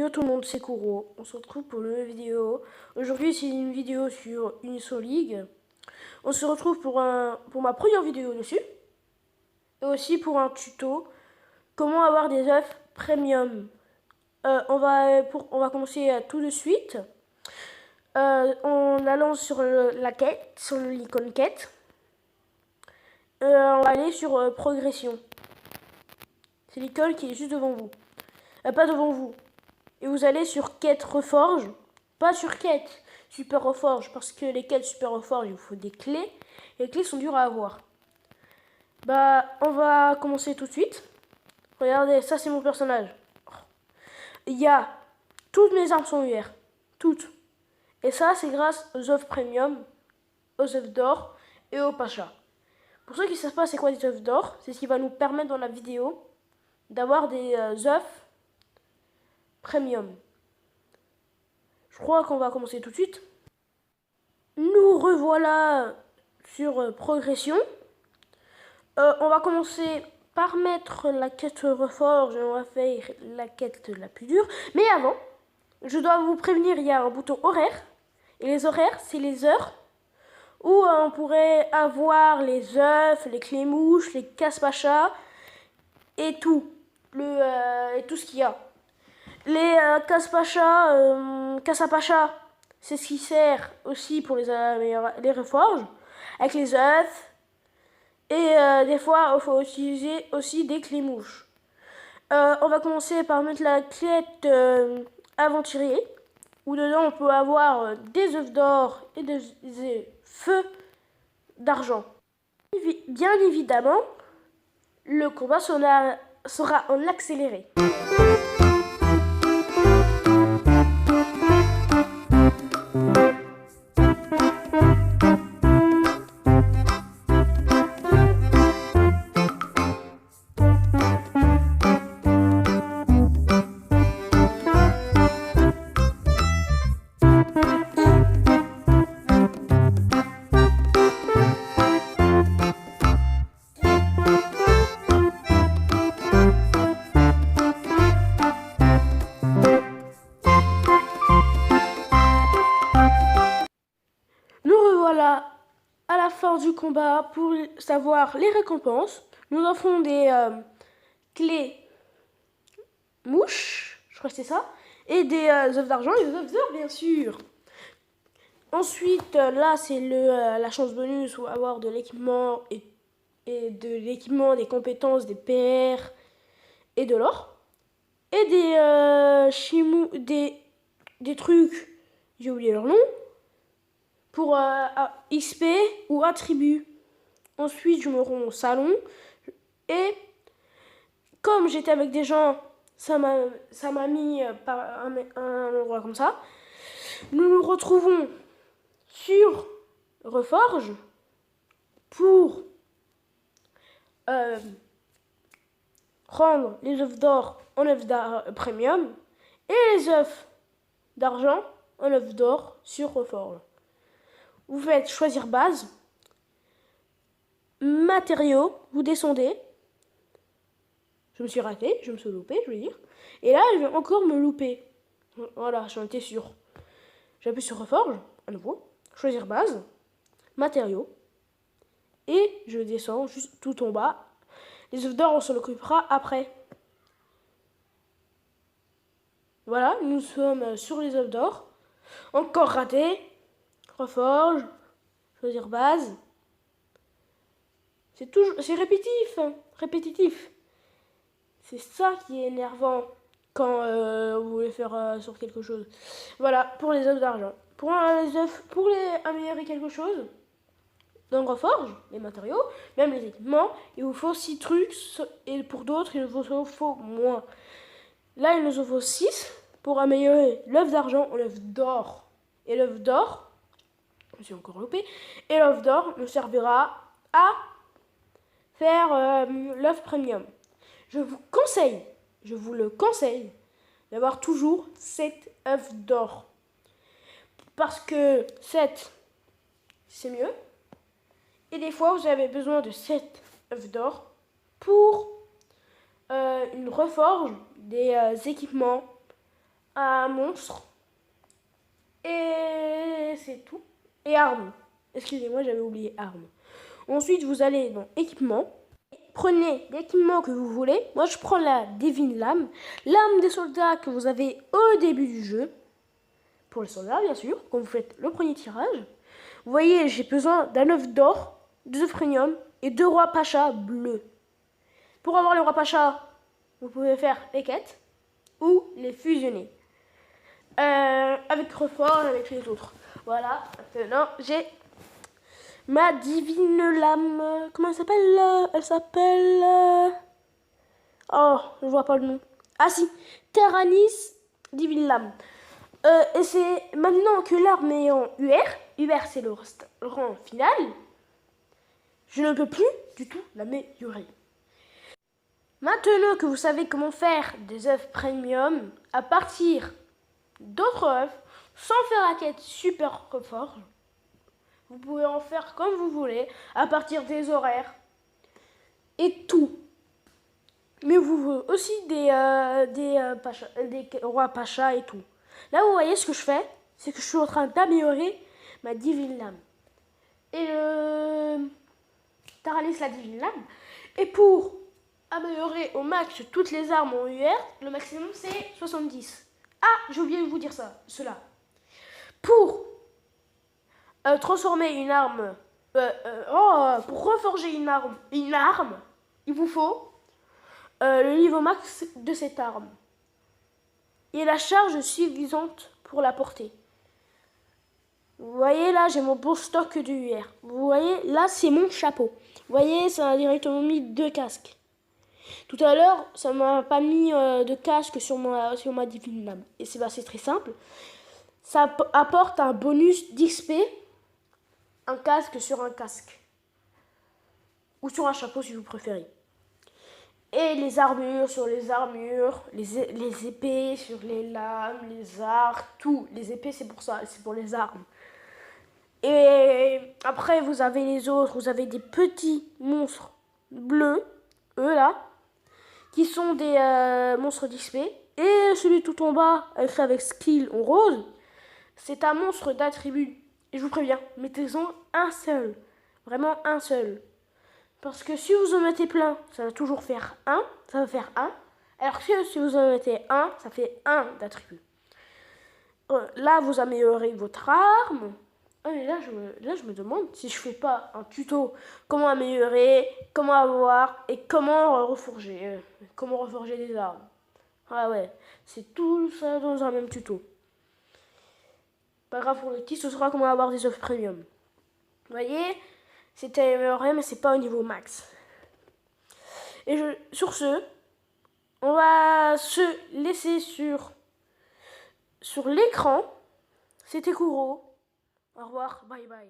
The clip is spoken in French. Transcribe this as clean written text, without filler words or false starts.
Yo tout le monde, c'est Kuro. On se retrouve pour une nouvelle vidéo. Aujourd'hui, c'est une vidéo sur Uniso League. On se retrouve pour ma première vidéo dessus. Et aussi pour un tuto. Comment avoir des œufs premium. On va commencer tout de suite. En allant sur la quête, sur l'icône quête. On va aller sur progression. C'est l'icône qui est juste devant vous. Pas devant vous. Et vous allez sur quête reforge. Pas sur quête super reforge. Parce que les quêtes super reforge, il vous faut des clés. Et les clés sont dures à avoir. Bah, on va commencer tout de suite. Regardez, ça c'est mon personnage. Il y a... Toutes mes armes sont UR. Toutes. Et ça, c'est grâce aux œufs premium, aux œufs d'or et aux pachas. Pour ceux qui ne savent pas c'est quoi des œufs d'or, c'est ce qui va nous permettre dans la vidéo d'avoir des œufs premium. Je crois qu'on va commencer tout de suite. Nous revoilà sur progression. On va commencer par mettre la quête reforge et on va faire la quête la plus dure. Mais avant, je dois vous prévenir, il y a un bouton horaire. Et les horaires, c'est les heures où on pourrait avoir les œufs, les clés mouches, les casse-pachas et tout. Et tout ce qu'il y a. Les casse-pachas, c'est ce qui sert aussi pour les reforges, avec les œufs. Et des fois, il faut utiliser aussi des clés mouches. On va commencer par mettre la quête aventurier, où dedans on peut avoir des œufs d'or et des feux d'argent. Bien évidemment, le combat sera en accéléré. Voilà, à la fin du combat, pour savoir les récompenses, nous offrons des clés mouches, je crois que c'est ça, et des œufs d'argent et des œufs d'or, bien sûr. Ensuite, là, c'est la chance bonus ou avoir de l'équipement et de l'équipement, des compétences, des PR et de l'or. Et des trucs, j'ai oublié leur nom, pour XP ou attribut. Ensuite, je me rends au salon. Et comme j'étais avec des gens, ça m'a mis par un endroit comme ça. Nous nous retrouvons sur Reforge pour rendre les œufs d'or en œufs premium et les œufs d'argent en œufs d'or sur Reforge. Vous faites choisir base, matériaux, vous descendez. Je me suis raté, je me suis loupé, je veux dire. Et là, je vais encore me louper. Voilà, j'en étais sûr. J'appuie sur Reforge, à nouveau, choisir base, matériaux. Et je descends juste tout en bas. Les œufs d'or, on s'en occupera après. Voilà, nous sommes sur les œufs d'or. Encore raté. Reforge, choisir base. C'est répétitif. C'est ça qui est énervant quand vous voulez faire sur quelque chose. Voilà, pour les œufs d'argent. Pour améliorer quelque chose, dans Reforge, les matériaux, même les équipements, il vous faut 6 trucs, et pour d'autres, il vous faut moins. Là, il nous en faut 6 pour améliorer l'œuf d'argent en œuf d'or. Et l'œuf d'or, je me suis encore loupé, et l'œuf d'or nous servira à faire l'œuf premium. Je vous le conseille d'avoir toujours 7 œufs d'or. Parce que 7, c'est mieux. Et des fois, vous avez besoin de 7 œufs d'or pour une reforge des équipements un monstre. Et c'est tout. Et armes. Excusez-moi, j'avais oublié armes. Ensuite, vous allez dans équipement. Prenez l'équipement que vous voulez. Moi, je prends la Divine Lame. L'arme des soldats que vous avez au début du jeu. Pour les soldats, bien sûr, quand vous faites le premier tirage. Vous voyez, j'ai besoin d'un œuf d'or, 2 œufs premium et 2 rois pacha bleus. Pour avoir les rois pacha, vous pouvez faire les quêtes ou les fusionner. Avec Reforge, avec les autres. Voilà, maintenant j'ai ma divine lame. Comment elle s'appelle? Elle s'appelle... Oh, je vois pas le nom. Ah si, Terranis divine lame. Et c'est maintenant que l'arme est en UR. UR c'est le rang final. Je ne peux plus du tout l'améliorer. Maintenant que vous savez comment faire des œufs premium à partir d'autres œufs, sans faire la quête super reforge, vous pouvez en faire comme vous voulez, à partir des horaires et tout. Mais vous voulez aussi des rois pacha et tout. Là, vous voyez ce que je fais, c'est que je suis en train d'améliorer ma divine lame. Et le Taranis la divine lame. Et pour améliorer au max toutes les armes en UR, le maximum c'est 70. Ah, j'ai oublié de vous dire cela. Pour transformer une arme, pour reforger une arme, il vous faut le niveau max de cette arme et la charge suffisante pour la porter. Vous voyez là, j'ai mon bon stock de UR. Vous voyez là, c'est mon chapeau. Vous voyez, ça a directement mis 2 casques. Tout à l'heure, ça m'a pas mis de casque sur ma divine lame. Et c'est très simple. Ça apporte un bonus d'XP, un casque sur un casque. Ou sur un chapeau si vous préférez. Et les armures sur les armures, les épées sur les lames, les arcs, tout. Les épées c'est pour ça, c'est pour les armes. Et après vous avez les autres, vous avez des petits monstres bleus, eux là, qui sont des monstres d'XP. Et celui tout en bas, écrit avec skill en rose, c'est un monstre d'attribut. Et je vous préviens, mettez-en un seul. Vraiment un seul. Parce que si vous en mettez plein, ça va toujours faire 1. Ça va faire 1. Alors que si vous en mettez 1, ça fait 1 d'attribut. Là, vous améliorez votre arme. Et là, je me demande si je fais pas un tuto. Comment améliorer, comment avoir et comment reforger. Comment reforger des armes. Ah ouais, c'est tout ça dans un même tuto. Pas grave pour le petit, ce sera comment avoir des offres premium. Vous voyez, c'est amélioré, mais c'est pas au niveau max. Et sur ce, on va se laisser sur l'écran. C'était Kuro. Au revoir, bye bye.